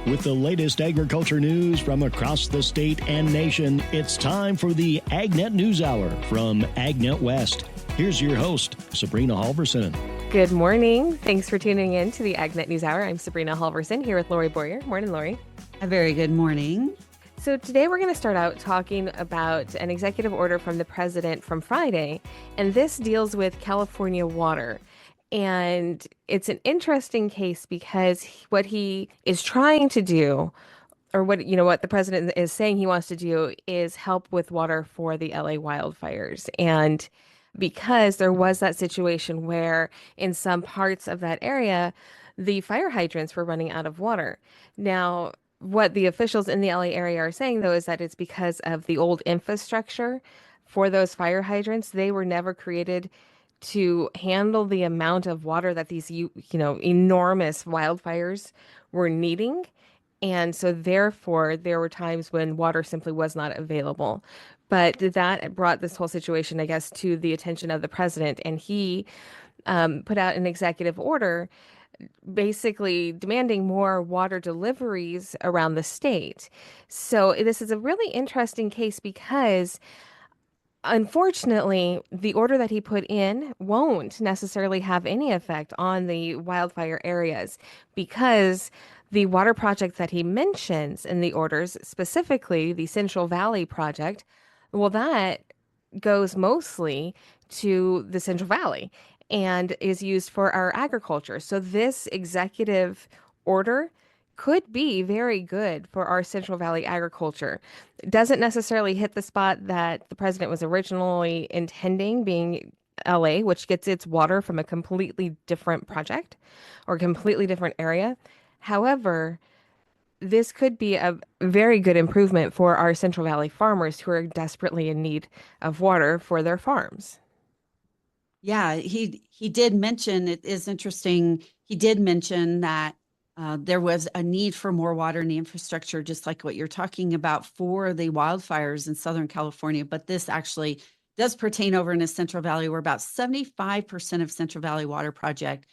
With the latest agriculture news from across the state and nation, it's time for the AgNet News Hour from AgNet West. Here's your host, Sabrina Halvorson. Good morning. Thanks for tuning in to the AgNet News Hour. I'm Sabrina Halvorson here with Lorrie Boyer. Morning, Lorrie. A very good morning. So today we're going to start out talking about an executive order from the president from Friday, and this deals with California water. And it's an interesting case because what he is trying to do, or what the president is saying he wants to do, is help with water for the LA wildfires. And because there was that situation where in some parts of that area, the fire hydrants were running out of water. Now, what the officials in the LA area are saying, though, is that it's because of the old infrastructure for those fire hydrants. They were never created to handle the amount of water that these, enormous wildfires were needing. And so therefore, there were times when water simply was not available. But that brought this whole situation, I guess, to the attention of the president. And he put out an executive order basically demanding more water deliveries around the state. So this is a really interesting case because unfortunately, the order that he put in won't necessarily have any effect on the wildfire areas because the water project that he mentions in the orders, specifically the Central Valley project, well, that goes mostly to the Central Valley and is used for our agriculture. So this executive order could be very good for our Central Valley agriculture. It doesn't necessarily hit the spot that the president was originally intending, being LA, which gets its water from a completely different project or completely different area. However, this could be a very good improvement for our Central Valley farmers who are desperately in need of water for their farms. Yeah, he did mention, it is interesting, he did mention that there was a need for more water in the infrastructure, just like what you're talking about for the wildfires in Southern California. But this actually does pertain over in the Central Valley, where about 75% of Central Valley Water Project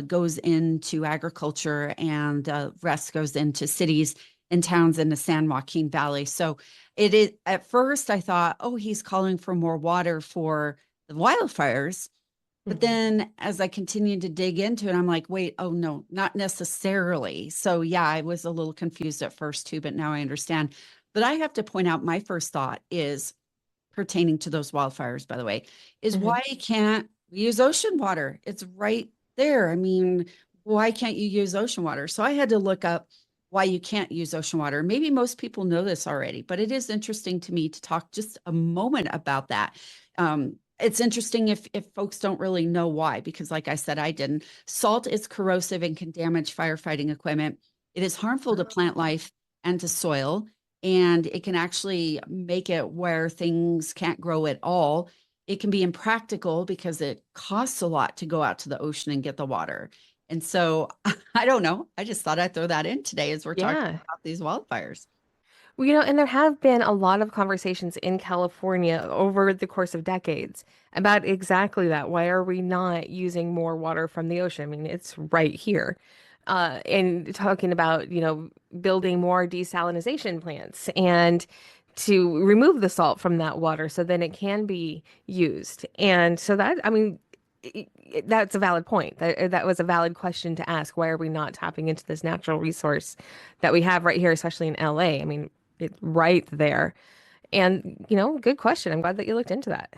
goes into agriculture and rest goes into cities and towns in the San Joaquin Valley. So it is, at first I thought, oh, he's calling for more water for the wildfires. But then as I continued to dig into it, I'm like, wait, oh no, not necessarily. So yeah, I was a little confused at first too, but now I understand. But I have to point out, my first thought is pertaining to those wildfires, by the way, is why can't we use ocean water? It's right there. I mean, why can't you use ocean water? So I had to look up why you can't use ocean water. Maybe most people know this already, but it is interesting to me to talk just a moment about that. It's interesting if folks don't really know why, because like I said, I didn't. Salt is corrosive and can damage firefighting equipment. It is harmful to plant life and to soil, and it can actually make it where things can't grow at all. It can be impractical because it costs a lot to go out to the ocean and get the water. And so I don't know. I just thought I'd throw that in today as we're talking about these wildfires. Well, and there have been a lot of conversations in California over the course of decades about exactly that. Why are we not using more water from the ocean? I mean, it's right here. And talking about, building more desalination plants and to remove the salt from that water so then it can be used. And so that, I mean, that's a valid point. That was a valid question to ask. Why are we not tapping into this natural resource that we have right here, especially in LA? I mean, it's right there. And, good question. I'm glad that you looked into that.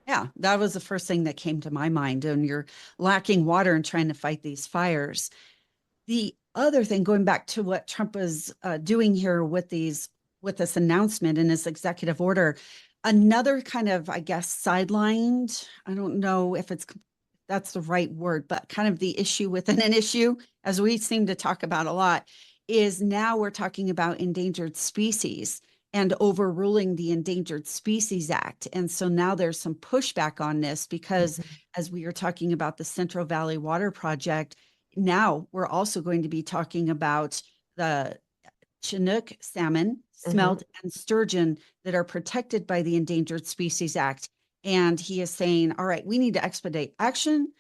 Yeah, that was the first thing that came to my mind. And you're lacking water and trying to fight these fires. The other thing, going back to what Trump was doing here with this announcement and this executive order, another kind of, I guess, sidelined, I don't know if that's the right word, but kind of the issue within an issue, as we seem to talk about a lot, is now we're talking about endangered species and overruling the Endangered Species Act. And so now there's some pushback on this because as we are talking about the Central Valley Water Project, now we're also going to be talking about the Chinook salmon, smelt, and sturgeon that are protected by the Endangered Species Act. And he is saying, all right, we need to expedite action.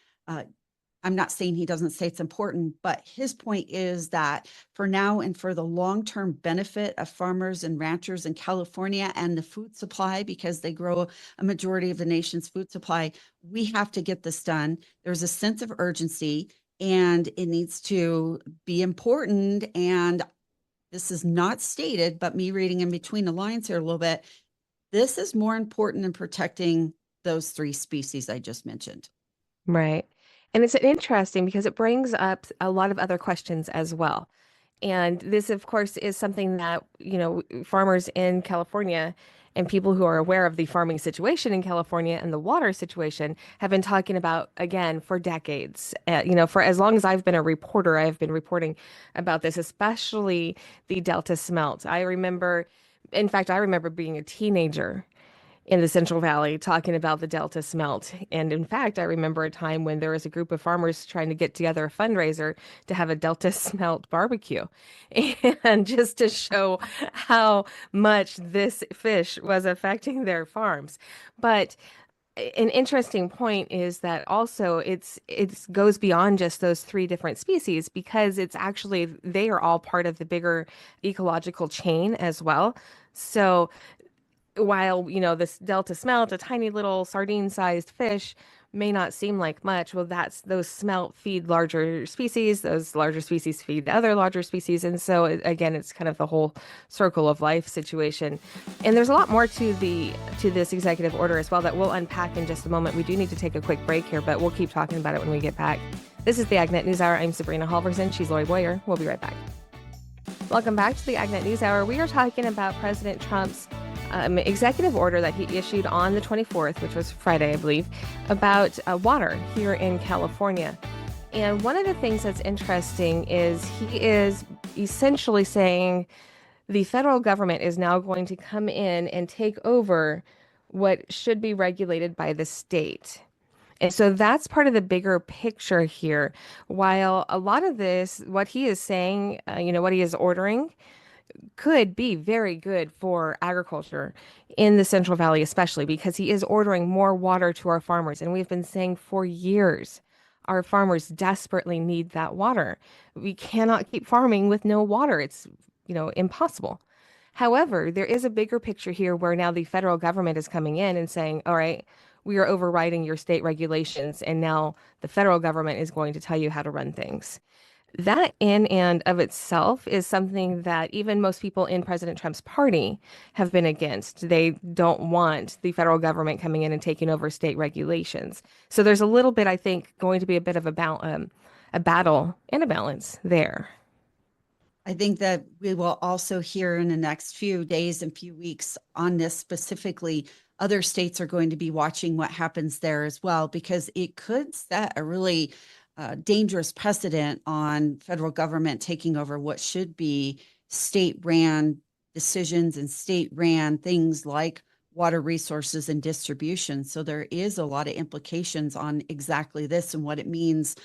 I'm not saying he doesn't say it's important, but his point is that for now and for the long-term benefit of farmers and ranchers in California and the food supply, because they grow a majority of the nation's food supply, we have to get this done. There's a sense of urgency and it needs to be important. And this is not stated, but me reading in between the lines here a little bit, this is more important than protecting those 3 species I just mentioned. Right. And it's interesting because it brings up a lot of other questions as well. And this, of course, is something that, farmers in California and people who are aware of the farming situation in California and the water situation have been talking about, again, for decades. For as long as I've been a reporter, I've been reporting about this, especially the Delta smelt. In fact, I remember being a teenager in the Central Valley talking about the Delta smelt. And in fact, I remember a time when there was a group of farmers trying to get together a fundraiser to have a Delta smelt barbecue. And just to show how much this fish was affecting their farms. But an interesting point is that also it's goes beyond just those 3 different species because it's actually they are all part of the bigger ecological chain as well. So while, this Delta smelt, a tiny little sardine-sized fish, may not seem like much, well, those smelt feed larger species. Those larger species feed other larger species. And so, again, it's kind of the whole circle of life situation. And there's a lot more to this executive order as well that we'll unpack in just a moment. We do need to take a quick break here, but we'll keep talking about it when we get back. This is the AgNet News Hour. I'm Sabrina Halvorson. She's Lorrie Boyer. We'll be right back. Welcome back to the AgNet News Hour. We are talking about President Trump's executive order that he issued on the 24th, which was Friday, I believe, about water here in California. And one of the things that's interesting is he is essentially saying the federal government is now going to come in and take over what should be regulated by the state. And so that's part of the bigger picture here. While a lot of this, what he is saying, what he is ordering, could be very good for agriculture in the Central Valley, especially because he is ordering more water to our farmers. And we've been saying for years, our farmers desperately need that water. We cannot keep farming with no water. It's, impossible. However, there is a bigger picture here where now the federal government is coming in and saying, all right, we are overriding your state regulations. And now the federal government is going to tell you how to run things. That in and of itself is something that even most people in President Trump's party have been against. They don't want the federal government coming in and taking over state regulations. So there's a little bit, I think, going to be a bit of a battle and a balance there. I think that we will also hear in the next few days and few weeks on this specifically. Other states are going to be watching what happens there as well, because it could set a really dangerous precedent on federal government taking over what should be state-ran decisions and state-ran things like water resources and distribution. So there is a lot of implications on exactly this and what it means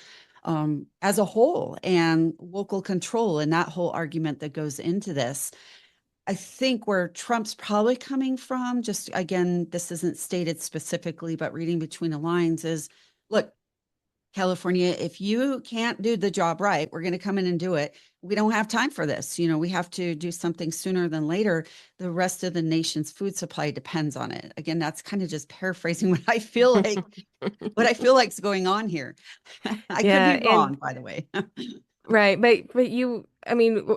as a whole, and local control and that whole argument that goes into this. I think where Trump's probably coming from, just again, this isn't stated specifically, but reading between the lines is, look, California, if you can't do the job right, we're going to come in and do it. We don't have time for this. We have to do something sooner than later. The rest of the nation's food supply depends on it. Again, that's kind of just paraphrasing what I feel like is going on here. I could be wrong, by the way. Right. But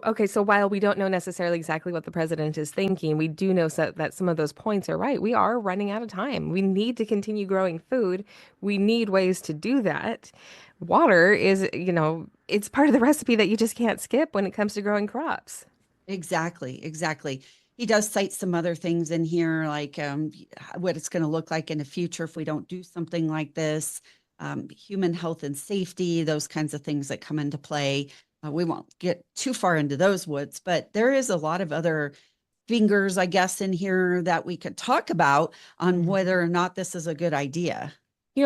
okay, so while we don't know necessarily exactly what the president is thinking, we do know that some of those points are right. We are running out of time. We need to continue growing food. We need ways to do that. Water is, it's part of the recipe that you just can't skip when it comes to growing crops. Exactly. He does cite some other things in here, like what it's going to look like in the future if we don't do something like this. Human health and safety, those kinds of things that come into play. We won't get too far into those woods, but there is a lot of other fingers, I guess, in here that we could talk about on whether or not this is a good idea.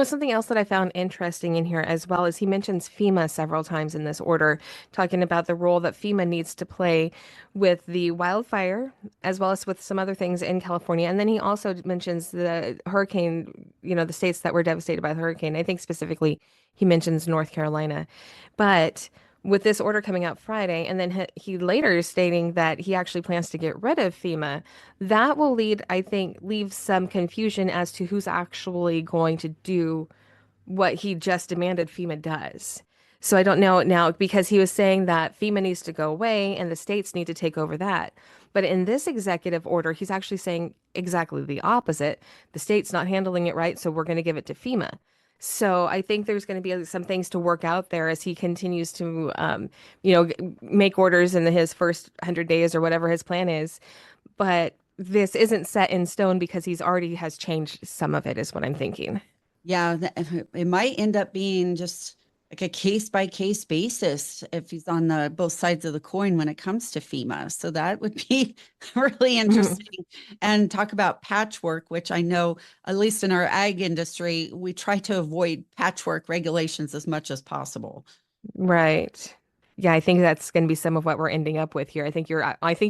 Something else that I found interesting in here as well is he mentions FEMA several times in this order, talking about the role that FEMA needs to play with the wildfire, as well as with some other things in California. And then he also mentions the hurricane, the states that were devastated by the hurricane. I think specifically he mentions North Carolina. But with this order coming out Friday, and then he later is stating that he actually plans to get rid of FEMA, that will leave some confusion as to who's actually going to do what he just demanded FEMA does. So I don't know now because he was saying that FEMA needs to go away and the states need to take over that. But in this executive order, he's actually saying exactly the opposite. The state's not handling it right, so we're going to give it to FEMA. So I think there's going to be some things to work out there as he continues to, make orders in his first 100 days or whatever his plan is. But this isn't set in stone because he's already has changed some of it, is what I'm thinking. Yeah, it might end up being just like a case by case basis if he's on the both sides of the coin when it comes to FEMA. So that would be really interesting. And talk about patchwork, which I know, at least in our ag industry, we try to avoid patchwork regulations as much as possible. Right. Yeah, I think that's going to be some of what we're ending up with here. I think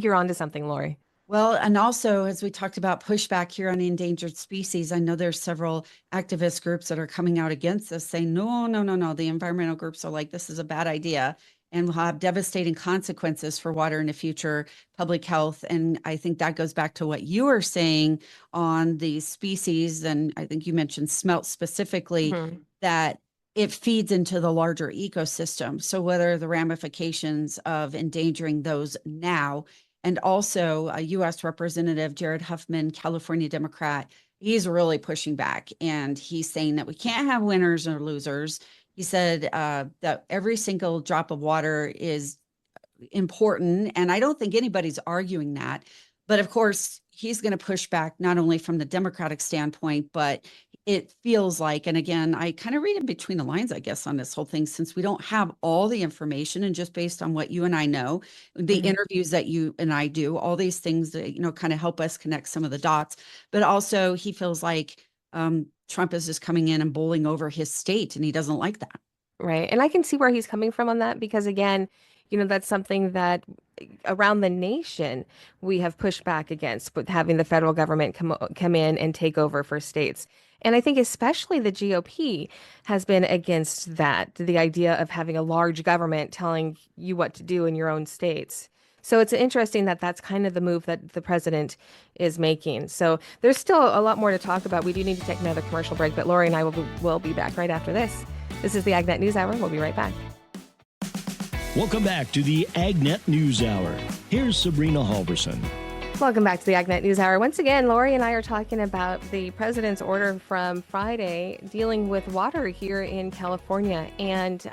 you're onto something, Lori. Well, and also, as we talked about pushback here on endangered species, I know there's several activist groups that are coming out against this, saying, no, no, no, no. The environmental groups are like, this is a bad idea and will have devastating consequences for water in the future, public health. And I think that goes back to what you were saying on the species. And I think you mentioned smelt specifically, that it feeds into the larger ecosystem. So whether the ramifications of endangering those now, and also a U.S. Representative Jared Huffman, California Democrat, he's really pushing back. And he's saying that we can't have winners or losers. He said that every single drop of water is important. And I don't think anybody's arguing that. But of course, he's going to push back not only from the Democratic standpoint, but it feels like, and again, I kind of read in between the lines, I guess, on this whole thing, since we don't have all the information and just based on what you and I know, the interviews that you and I do, all these things that, kind of help us connect some of the dots. But also he feels like Trump is just coming in and bowling over his state, and he doesn't like that. Right. And I can see where he's coming from on that because, again, that's something that around the nation we have pushed back against with having the federal government come in and take over for states. And I think especially the GOP has been against that, the idea of having a large government telling you what to do in your own states. So it's interesting that that's kind of the move that the president is making. So there's still a lot more to talk about. We do need to take another commercial break, but Lori and I will be back right after this. This is the AgNet News Hour. We'll be right back. Welcome back to the AgNet News Hour. Here's Sabrina Halvorson. Welcome back to the AgNet News Hour. Once again, Lori and I are talking about the president's order from Friday dealing with water here in California. And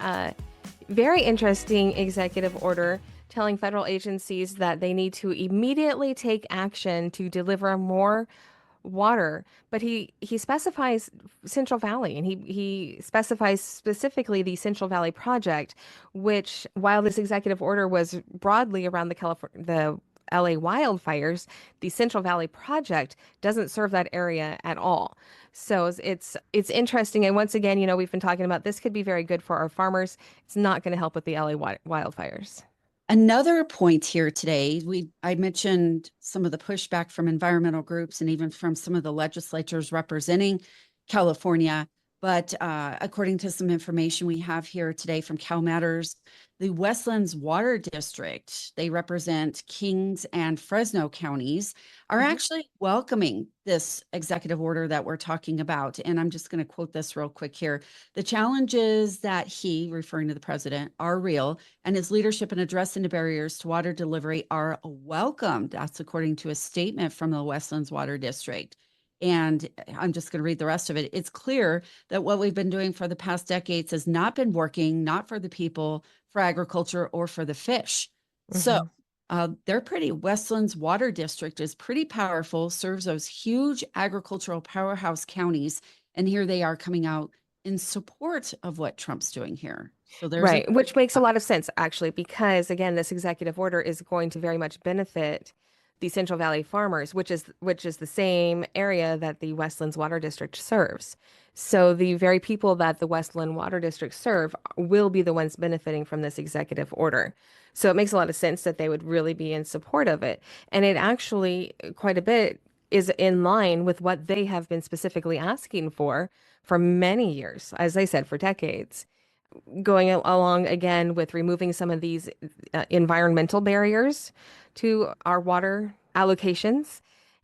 very interesting executive order telling federal agencies that they need to immediately take action to deliver more water, but he specifies Central Valley, and he specifies specifically the Central Valley project, which, while this executive order was broadly around the LA wildfires, the Central Valley project doesn't serve that area at all. So it's interesting, and once again, we've been talking about this could be very good for our farmers. It's not going to help with the LA wildfires. Another point here today, I mentioned some of the pushback from environmental groups and even from some of the legislatures representing California. But according to some information we have here today from Cal Matters, the Westlands Water District, they represent Kings and Fresno counties, are actually welcoming this executive order that we're talking about. And I'm just going to quote this real quick here. The challenges that he, referring to the president, are real, and his leadership in addressing the barriers to water delivery are welcomed. That's according to a statement from the Westlands Water District. And I'm just going to read the rest of it. It's clear that what we've been doing for the past decades has not been working, not for the people, for agriculture, or for the fish. So they're pretty, Westlands Water District is pretty powerful, serves those huge agricultural powerhouse counties. And here they are coming out in support of what Trump's doing here. So there's right, which makes a lot of sense, actually, because, again, this executive order is going to very much benefit the Central Valley farmers, which is the same area that the Westlands Water District serves. So the very people that the Westland Water District serve will be the ones benefiting from this executive order. So it makes a lot of sense that they would really be in support of it. And it actually quite a bit is in line with what they have been specifically asking for many years, as I said, for decades. Going along again with removing some of these environmental barriers to our water allocations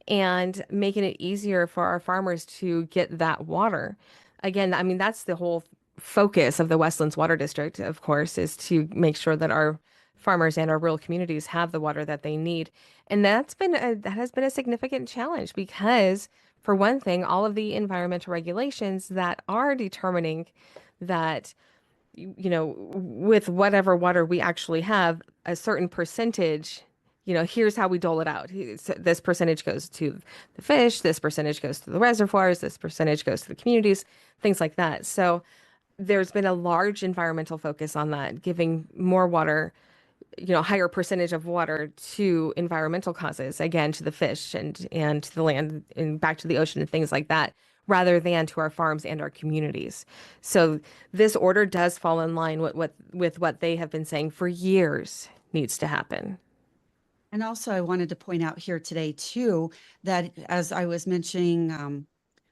and making it easier for our farmers to get that water. Again, I mean, that's the whole focus of the Westlands Water District, of course, is to make sure that our farmers and our rural communities have the water that they need. And that has been a significant challenge because, for one thing, all of the environmental regulations that are determining that with whatever water we actually have, a certain percentage, here's how we dole it out. This percentage goes to the fish, this percentage goes to the reservoirs, this percentage goes to the communities, things like that. So there's been a large environmental focus on that, giving more water, higher percentage of water to environmental causes, again, to the fish and to the land and back to the ocean and things like that, rather than to our farms and our communities. So this order does fall in line with what they have been saying for years needs to happen. And also, I wanted to point out here today, too, that as I was mentioning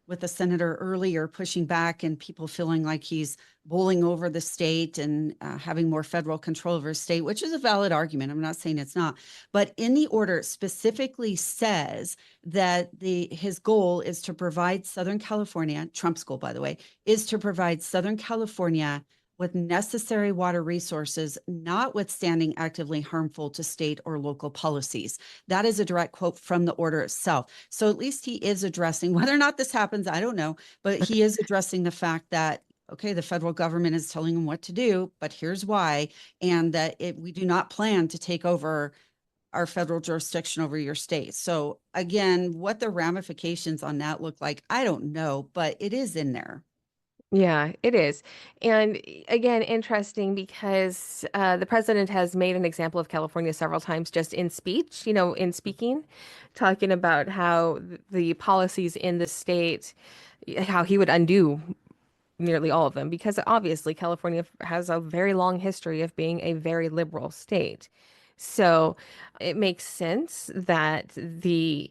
with the senator earlier, pushing back and people feeling like he's bowling over the state and having more federal control over state, which is a valid argument. I'm not saying it's not. But in the order, it specifically says that his goal is to provide Southern California, Trump's goal, by the way, is to provide Southern California with necessary water resources, notwithstanding actively harmful to state or local policies. That is a direct quote from the order itself. So at least he is addressing, whether or not this happens, I don't know, but he is addressing the fact that, okay, the federal government is telling him what to do, but here's why, and that we do not plan to take over our federal jurisdiction over your state. So again, what the ramifications on that look like, I don't know, but it is in there. Yeah, it is. And again, interesting because the president has made an example of California several times just in speech, in speaking, talking about how the policies in the state, how he would undo nearly all of them, because obviously California has a very long history of being a very liberal state. So it makes sense that the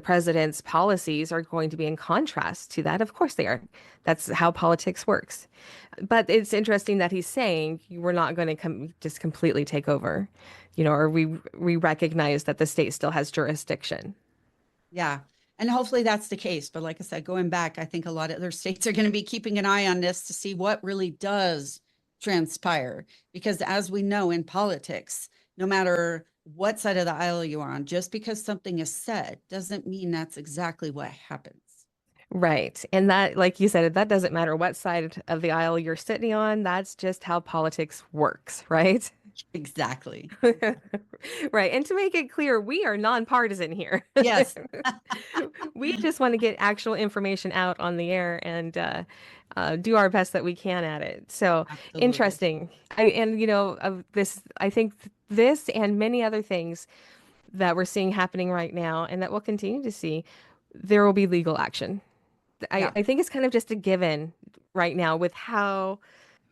president's policies are going to be in contrast to that. Of course they are. That's how politics works. But it's interesting that he's saying we're not going to just completely take over, or we recognize that the state still has jurisdiction. Yeah. And hopefully that's the case. But like I said, going back, I think a lot of other states are going to be keeping an eye on this to see what really does transpire. Because as we know in politics, no matter what side of the aisle you are on, just because something is said doesn't mean that's exactly what happens. Right. And that, like you said, that doesn't matter what side of the aisle you're sitting on. That's just how politics works, right? Exactly. Right. And to make it clear, we are nonpartisan here. Yes. We just want to get actual information out on the air and do our best that we can at it. So Absolutely. interesting. Of this, I think this and many other things that we're seeing happening right now and that we'll continue to see, there will be legal action. I, Yeah. I think it's kind of just a given right now with how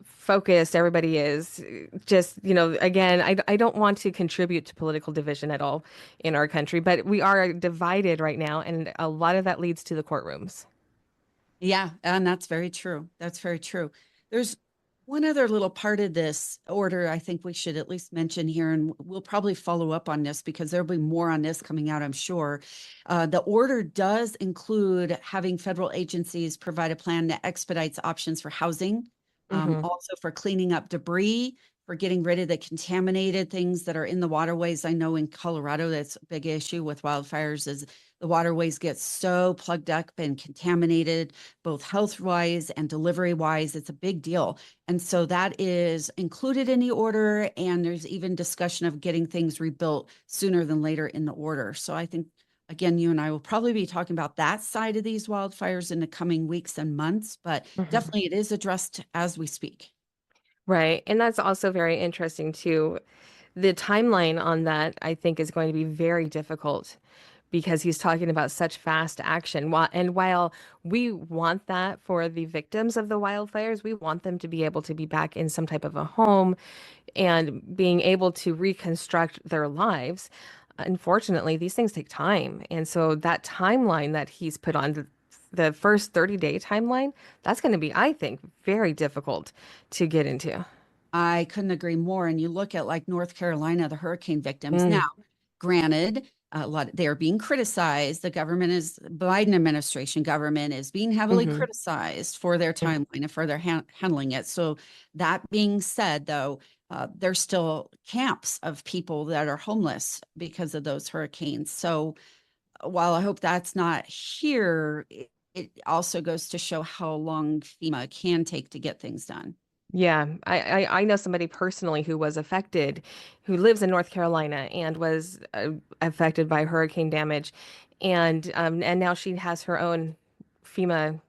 focused everybody is. Just, again, I don't want to contribute to political division at all in our country, but we are divided right now, and a lot of that leads to the courtrooms. Yeah, and that's very true. That's very true. There's one other little part of this order I think we should at least mention here, and we'll probably follow up on this because there'll be more on this coming out, I'm sure. The order does include having federal agencies provide a plan that expedites options for housing, Hmm. also for cleaning up debris, for getting rid of the contaminated things that are in the waterways. I know in Colorado, that's a big issue with wildfires is the waterways get so plugged up and contaminated, both health wise and delivery wise. It's a big deal. And so that is included in the order. And there's even discussion of getting things rebuilt sooner than later in the order. So I think, again, you and I will probably be talking about that side of these wildfires in the coming weeks and months, but Hmm. definitely it is addressed as we speak. Right. And that's also very interesting too. the timeline on that, I think, is going to be very difficult because he's talking about such fast action. And while we want that for the victims of the wildfires, we want them to be able to be back in some type of a home and being able to reconstruct their lives. Unfortunately, these things take time. And so that timeline that he's put on the first 30-day timeline, that's going to be, I think, very difficult to get into. I couldn't agree more. And you look at like North Carolina, the hurricane victims. Mm, Now, granted, they are being criticized. The Biden administration government is being heavily hmm criticized for their Yeah. timeline and for their handling it. So that being said, though, there's still camps of people that are homeless because of those hurricanes. So while I hope that's not here, it also goes to show how long FEMA can take to get things done. Yeah, I know somebody personally who was affected, who lives in North Carolina and was affected by hurricane damage, and now she has her own FEMA,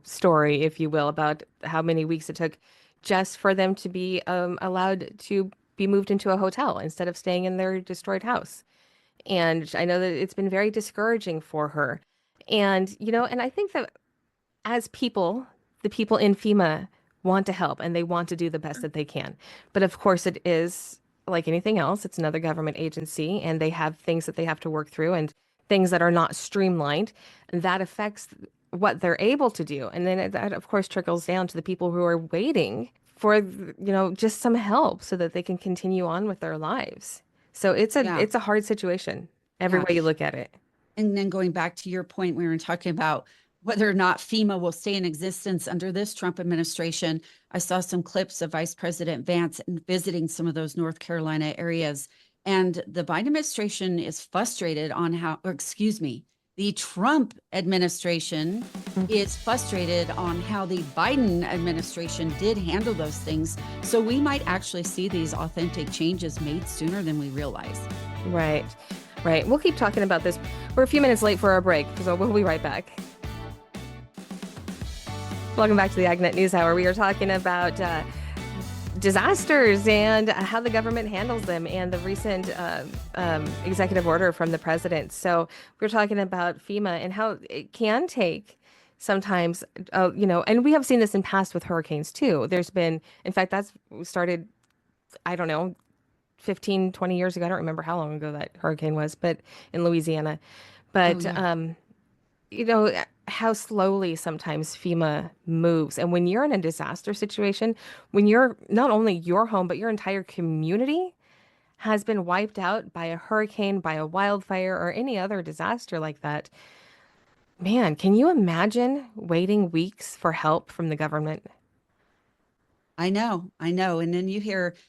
story, if you will, about how many weeks it took just for them to be allowed to be moved into a hotel instead of staying in their destroyed house. And I know that it's been very discouraging for her. And I think that as people, the people in FEMA want to help and they want to do the best that they can. But of course, it is like anything else, it's another government agency and they have things that they have to work through and things that are not streamlined. And that affects what they're able to do. And then that, of course, trickles down to the people who are waiting for, just some help so that they can continue on with their lives. So it's a Yeah. it's a hard situation every Yeah. way you look at it. And then going back to your point, we were talking about whether or not FEMA will stay in existence under this Trump administration. I saw some clips of Vice President Vance visiting some of those North Carolina areas. And the Biden administration is frustrated on how, or excuse me, the Trump administration is frustrated on how the Biden administration did handle those things. So we might actually see these authentic changes made sooner than we realize. Right. Right. We'll keep talking about this. We're a few minutes late for our break, so we'll be right back. Welcome back to the AgNet News Hour. We are talking about disasters and how the government handles them and the recent executive order from the president. So we're talking about FEMA and how it can take sometimes, and we have seen this in past with hurricanes too. There's been, in fact, that's started, I don't know, 15, 20 years ago. I don't remember how long ago that hurricane was, but in Louisiana. Oh, But, yeah. how slowly sometimes FEMA moves. And when you're in a disaster situation, when you're not only your home, but your entire community has been wiped out by a hurricane, by a wildfire, or any other disaster like that, man, can you imagine waiting weeks for help from the government? I know, I know. And then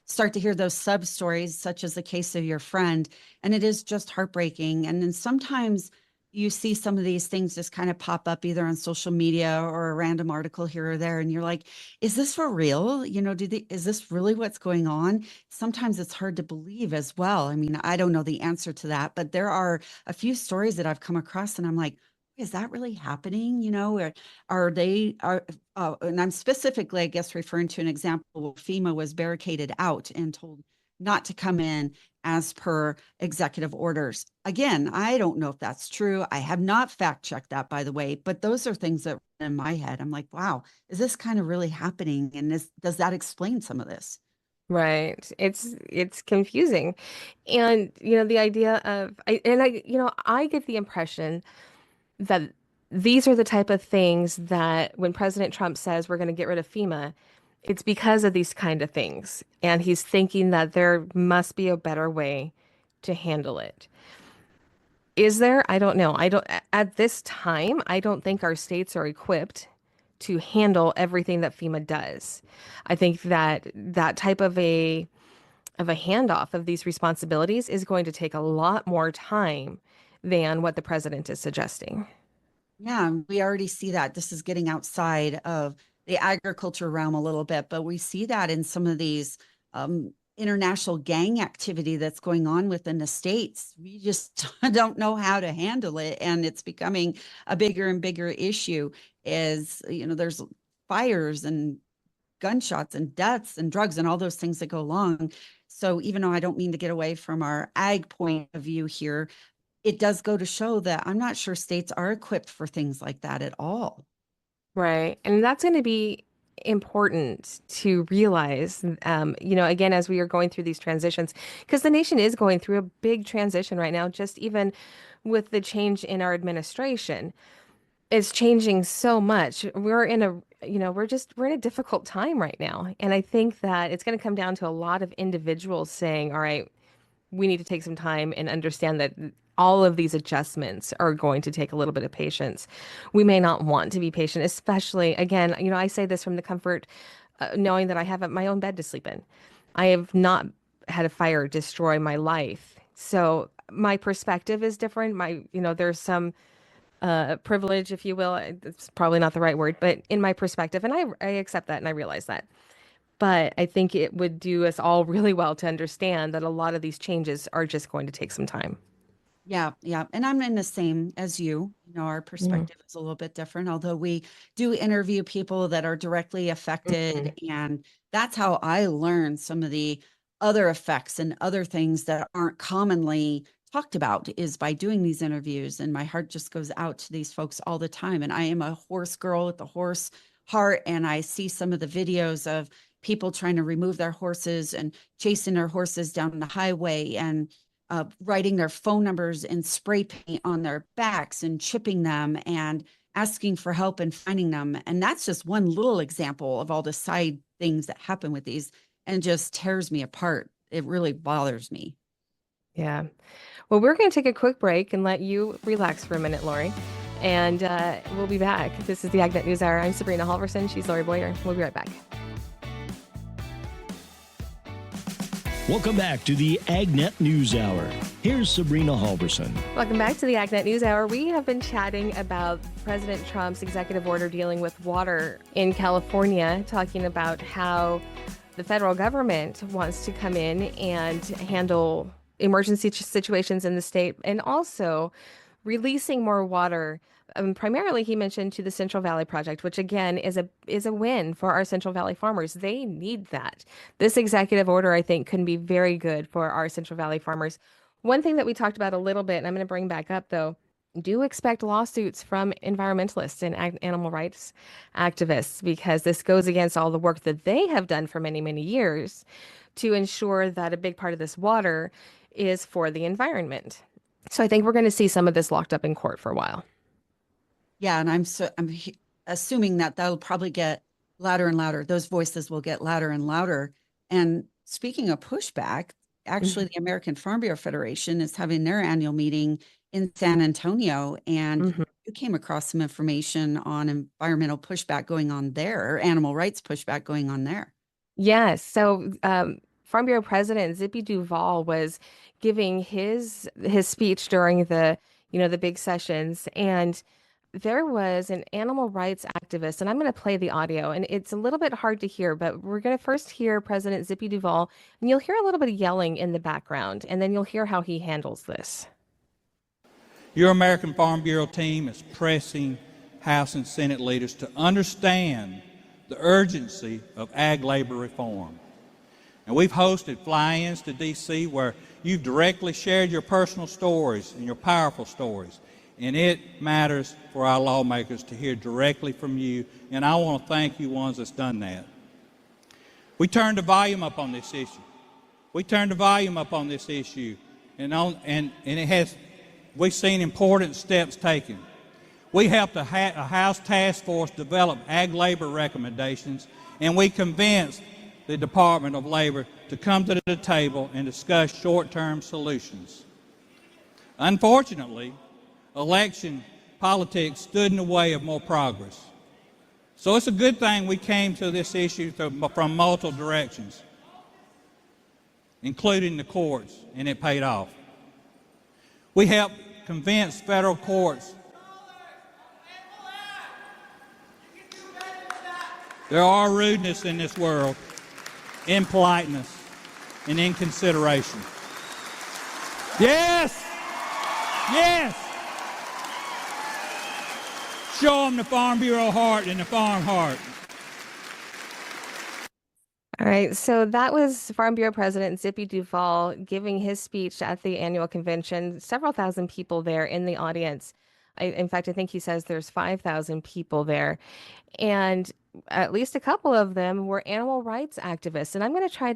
start to hear those sub stories, such as the case of your friend, and it is just heartbreaking. And then sometimes you see some of these things just kind of pop up either on social media or a random article here or there, and you're like, is this for real? Is this really what's going on? Sometimes it's hard to believe as well. I mean, I don't know the answer to that, but there are a few stories that I've come across, and I'm like, is that really happening? Or are they are and I'm specifically, I guess, referring to an example where FEMA was barricaded out and told not to come in as per executive orders. Again, I don't know if that's true. I have not fact checked that, by the way, but those are things that are in my head. I'm like, wow, is this kind of really happening? And does that explain some of this? Right. It's confusing. And the idea of I get the impression that these are the type of things that when President Trump says we're going to get rid of FEMA, it's because of these kind of things. And he's thinking that there must be a better way to handle it. Is there? I don't know. I don't, at this time, I don't think our states are equipped to handle everything that FEMA does. I think that that type of a handoff of these responsibilities is going to take a lot more time than what the president is suggesting. Yeah, we already see that. This is getting outside of the agriculture realm a little bit, but we see that in some of these international gang activity that's going on within the states. We just don't know how to handle it, and it's becoming a bigger and bigger issue. There's fires and gunshots and deaths and drugs and all those things that go along. So even though I don't mean to get away from our ag point of view here, it does go to show that I'm not sure states are equipped for things like that at all. Right. And that's going to be important to realize, again, as we are going through these transitions, because the nation is going through a big transition right now, just even with the change in our administration. It's changing so much. We're in a, we're in a difficult time right now. And I think that it's going to come down to a lot of individuals saying, all right, we need to take some time and understand that all of these adjustments are going to take a little bit of patience. We may not want to be patient, especially, again, I say this from the comfort knowing that I have my own bed to sleep in. I have not had a fire destroy my life. So my perspective is different. There's some privilege, if you will. It's probably not the right word, but in my perspective, and I accept that and I realize that. But I think it would do us all really well to understand that a lot of these changes are just going to take some time. Yeah, yeah. And I'm in the same as you. Our Mhm. perspective is a little bit different, although we do interview people that are directly affected. Mhm. And that's how I learn some of the other effects and other things that aren't commonly talked about is by doing these interviews. And my heart just goes out to these folks all the time. And I am a horse girl with the horse heart. And I see some of the videos of people trying to remove their horses and chasing their horses down the highway and writing their phone numbers in spray paint on their backs and chipping them and asking for help and finding them. And that's just one little example of all the side things that happen with these and just tears me apart. It really bothers me. Yeah. Well, we're going to take a quick break and let you relax for a minute, Lori. And we'll be back. This is the AgNet News Hour. I'm Sabrina Halvorson. She's Lori Boyer. We'll be right back. Welcome back to the AgNet News Hour. Here's Sabrina Halvorson. Welcome back to the AgNet News Hour. We have been chatting about President Trump's executive order dealing with water in California, talking about how the federal government wants to come in and handle emergency situations in the state and also releasing more water. Primarily, he mentioned to the Central Valley Project, which again is a win for our Central Valley farmers. They need that. This executive order, I think, can be very good for our Central Valley farmers. One thing that we talked about a little bit, and I'm going to bring back up though, do expect lawsuits from environmentalists and animal rights activists because this goes against all the work that they have done for many, many years to ensure that a big part of this water is for the environment. So I think we're going to see some of this locked up in court for a while. Yeah, and I'm assuming that that'll probably get louder and louder. Those voices will get louder and louder. And speaking of pushback, actually, the American Farm Bureau Federation is having their annual meeting in San Antonio, and Mm-hmm. you came across some information on environmental pushback going on there, or animal rights pushback going on there. Yes. So Farm Bureau President Zippy Duvall was giving his speech during the big sessions, and there was an animal rights activist, and I'm going to play the audio, and it's a little bit hard to hear, but we're going to first hear President Zippy Duvall, and you'll hear a little bit of yelling in the background, and then you'll hear how he handles this. Your American Farm Bureau team is pressing House and Senate leaders to understand the urgency of ag labor reform. And we've hosted fly-ins to D.C. where you've directly shared your personal stories and your powerful stories. And it matters for our lawmakers to hear directly from you, and I want to thank you ones that's done that. We turned the volume up on this issue. And it has, we've seen important steps taken. We helped a House task force develop ag labor recommendations, and we convinced the Department of Labor to come to the table and discuss short-term solutions. Unfortunately, election politics stood in the way of more progress. So it's a good thing we came to this issue from multiple directions, including the courts, and it paid off. We helped convince federal courts there are rudeness in this world, impoliteness, and inconsideration. Yes! Yes! Show them the Farm Bureau heart and the farm heart. All right, so that was Farm Bureau President Zippy Duvall giving his speech at the annual convention. Several thousand people there in the audience. In fact, I think he says there's 5,000 people there, and at least a couple of them were animal rights activists. And I'm going to try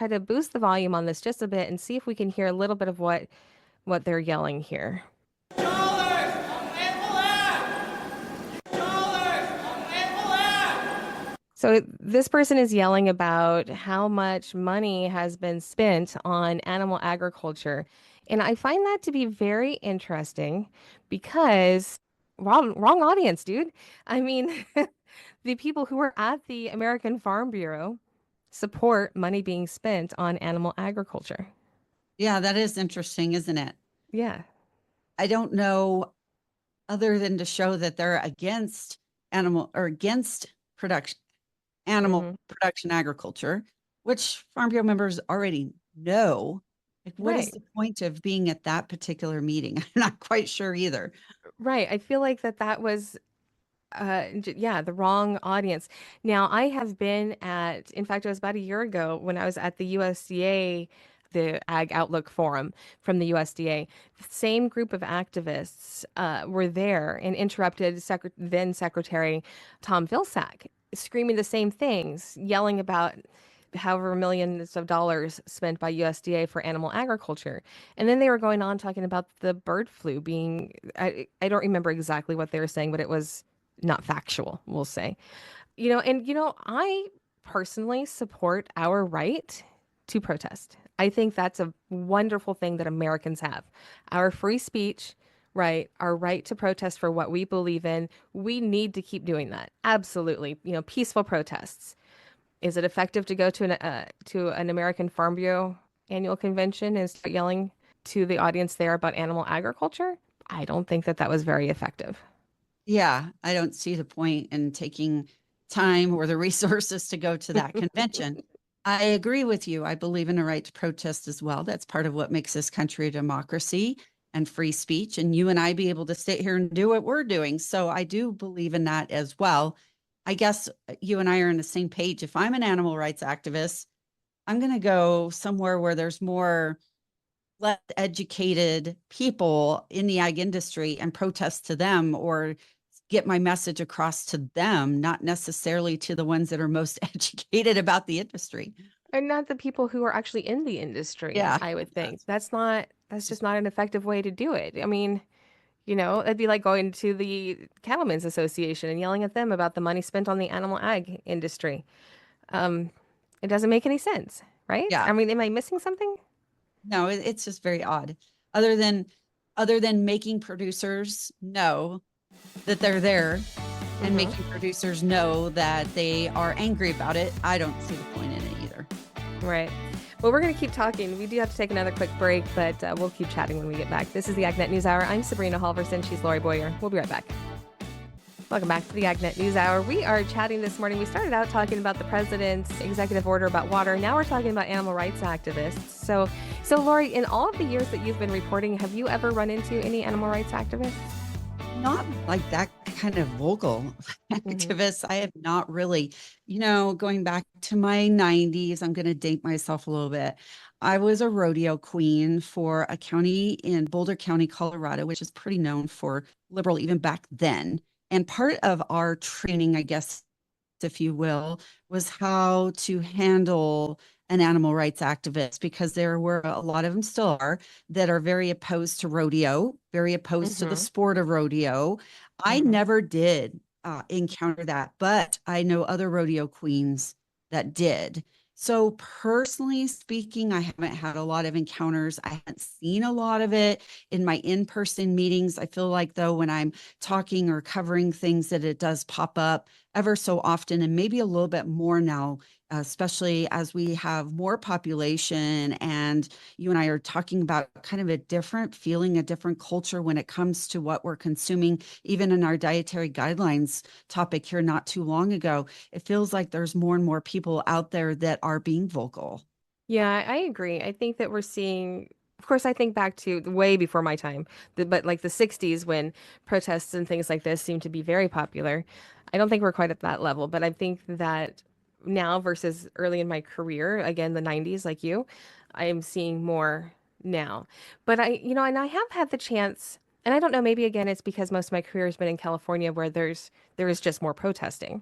to boost the volume on this just a bit and see if we can hear a little bit of what they're yelling here. So this person is yelling about how much money has been spent on animal agriculture. And I find that to be very interesting because wrong audience, dude. I mean, the people who are at the American Farm Bureau support money being spent on animal agriculture. Yeah, that is interesting, isn't it? Yeah. I don't know other than to show that they're against animal Hmm. production agriculture, which Farm Bureau members already know. Like, what is Right. the point of being at that particular meeting? I'm not quite sure either. Right. I feel like that was yeah, the wrong audience. Now, I have been in fact, it was about a year ago when I was at the USDA, the Ag Outlook Forum from the USDA. The same group of activists were there and interrupted then Secretary Tom Vilsack, screaming the same things, yelling about however millions of dollars spent by USDA for animal agriculture. And then they were going on talking about the bird flu being, I don't remember exactly what they were saying, but it was not factual, we'll say. I personally support our right to protest. I think that's a wonderful thing that Americans have. Our free speech, right? Our right to protest for what we believe in. We need to keep doing that. Absolutely. Peaceful protests. Is it effective to go to an American Farm Bureau annual convention and start yelling to the audience there about animal agriculture? I don't think that was very effective. Yeah, I don't see the point in taking time or the resources to go to that convention. I agree with you. I believe in a right to protest as well. That's part of what makes this country a democracy and free speech. And you and I be able to sit here and do what we're doing. So I do believe in that as well. I guess you and I are on the same page. If I'm an animal rights activist, I'm going to go somewhere where there's more less educated people in the ag industry and protest to them or get my message across to them, not necessarily to the ones that are most educated about the industry. And not the people who are actually in the industry, Yeah. I would think. That's just not an effective way to do it. I mean, it'd be like going to the Cattlemen's Association and yelling at them about the money spent on the animal ag industry. Um, it doesn't make any sense, right? Yeah. I mean, am I missing something? No, it's just very odd. Other than making producers know that they're there and Mhm. making producers know that they are angry about it, I don't see the point in it either. Right. Well, we're going to keep talking. We do have to take another quick break, but we'll keep chatting when we get back. This is the AgNet News Hour. I'm Sabrina Halvorson. She's Lorrie Boyer. We'll be right back. Welcome back to the AgNet News Hour. We are chatting this morning. We started out talking about the president's executive order about water. Now we're talking about animal rights activists. So Lorrie, in all of the years that you've been reporting, have you ever run into any animal rights activists? Not like that kind of vocal activist. I have not really, going back to my 90s, I'm going to date myself a little bit. I was a rodeo queen for a county in Boulder County, Colorado, which is pretty known for liberal even back then. And part of our training, I guess, if you will, was how to handle an animal rights activist, because there were a lot of them still are that are very opposed to rodeo, very opposed to the Mm-hmm. sport of rodeo. I Mm-hmm. never did encounter that, but I know other rodeo queens that did. So personally speaking, I haven't had a lot of encounters. I haven't seen a lot of it in my in-person meetings. I feel like though when I'm talking or covering things that it does pop up ever so often, and maybe a little bit more now, especially as we have more population and you and I are talking about kind of a different feeling, a different culture when it comes to what we're consuming, even in our dietary guidelines topic here not too long ago. It feels like there's more and more people out there that are being vocal. Yeah, I agree. I think that we're seeing, of course, I think back to way before my time, but like the 60s when protests and things like this seemed to be very popular. I don't think we're quite at that level, but I think that now versus early in my career, again, the 90s, like you, I am seeing more now. But and I have had the chance, and I don't know, maybe again, it's because most of my career has been in California where there is just more protesting.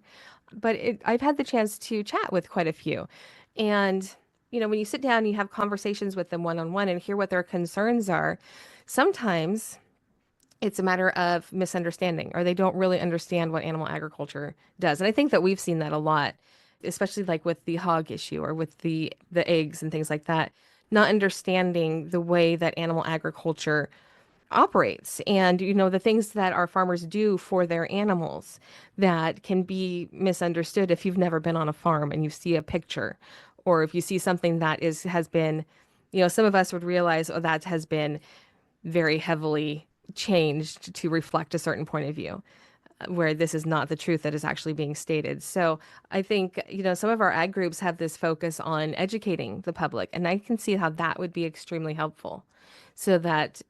But I've had the chance to chat with quite a few. And, when you sit down and you have conversations with them one-on-one and hear what their concerns are, sometimes it's a matter of misunderstanding, or they don't really understand what animal agriculture does. And I think that we've seen that a lot, especially like with the hog issue or with the eggs and things like that, not understanding the way that animal agriculture operates and the things that our farmers do for their animals that can be misunderstood if you've never been on a farm and you see a picture, or if you see something that has been, some of us would realize, oh, that has been very heavily changed to reflect a certain point of view, where this is not the truth that is actually being stated. So I think, some of our ag groups have this focus on educating the public, and I can see how that would be extremely helpful so that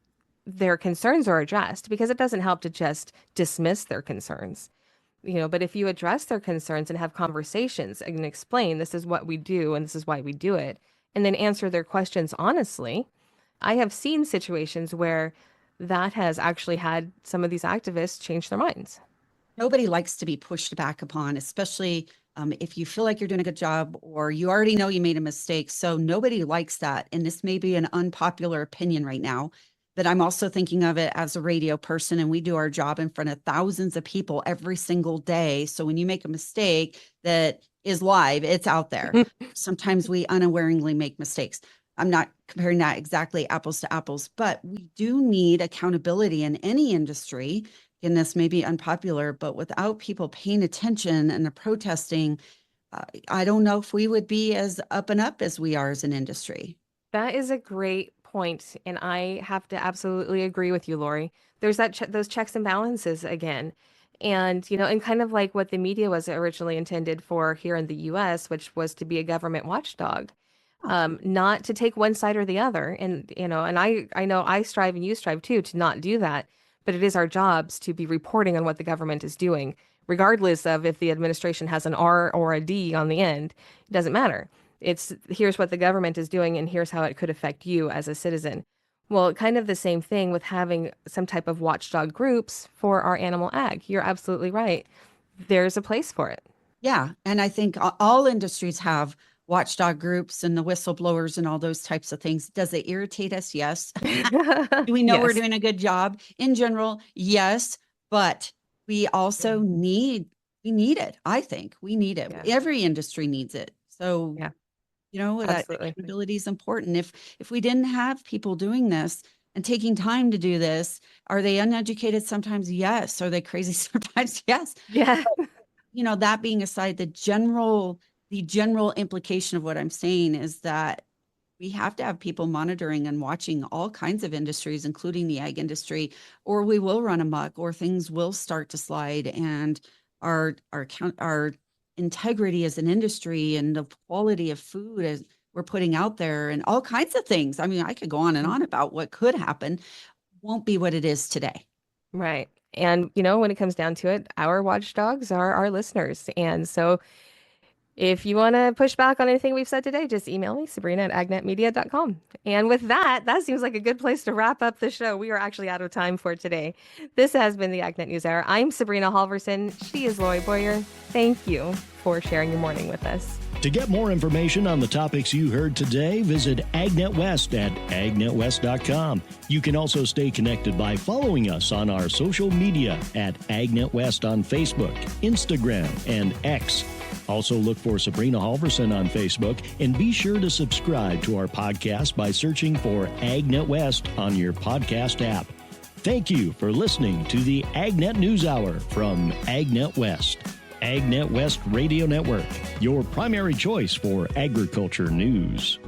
their concerns are addressed, because it doesn't help to just dismiss their concerns. But if you address their concerns and have conversations and explain this is what we do and this is why we do it, and then answer their questions honestly, I have seen situations where that has actually had some of these activists change their minds. Nobody likes to be pushed back upon, especially if you feel like you're doing a good job or you already know you made a mistake. So nobody likes that. And this may be an unpopular opinion right now, but I'm also thinking of it as a radio person, and we do our job in front of thousands of people every single day. So when you make a mistake that is live, it's out there. Sometimes we unawareingly make mistakes. I'm not comparing that exactly apples to apples, but we do need accountability in any industry. And this may be unpopular, but without people paying attention and the protesting, I don't know if we would be as up and up as we are as an industry. That is a great point, and I have to absolutely agree with you, Lorrie. There's those checks and balances again. And, and kind of like what the media was originally intended for here in the US, which was to be a government watchdog. Not to take one side or the other. And, and I know I strive and you strive too to not do that, but it is our jobs to be reporting on what the government is doing, regardless of if the administration has an R or a D on the end. It doesn't matter. It's here's what the government is doing and here's how it could affect you as a citizen. Well, kind of the same thing with having some type of watchdog groups for our animal ag. You're absolutely right. There's a place for it. Yeah. And I think all industries have watchdog groups and the whistleblowers and all those types of things. Does it irritate us? Yes. Do we know Yes. we're doing a good job? In general, yes. But we also need it. I think we need it. Yeah. Every industry needs it. So, Yeah. That Absolutely. accountability is important. If we didn't have people doing this and taking time to do this, are they uneducated sometimes? Yes. Are they crazy sometimes? Yes. Yeah. But, that being aside, the general implication of what I'm saying is that we have to have people monitoring and watching all kinds of industries, including the ag industry, or we will run amok, or things will start to slide, and our integrity as an industry and the quality of food as we're putting out there and all kinds of things. I mean, I could go on and on about what could happen, won't be what it is today. Right. And, when it comes down to it, our watchdogs are our listeners. And so if you want to push back on anything we've said today, just email me, Sabrina@agnetmedia.com. And with that seems like a good place to wrap up the show. We are actually out of time for today. This has been the AgNet News Hour. I'm Sabrina Halvorson. She is Lorrie Boyer. Thank you for sharing your morning with us. To get more information on the topics you heard today, visit AgNet West at agnetwest.com. You can also stay connected by following us on our social media at AgNet West on Facebook, Instagram, and X. Also look for Sabrina Halvorson on Facebook, and be sure to subscribe to our podcast by searching for AgNet West on your podcast app. Thank you for listening to the AgNet News Hour from AgNet West. AgNet West Radio Network, your primary choice for agriculture news.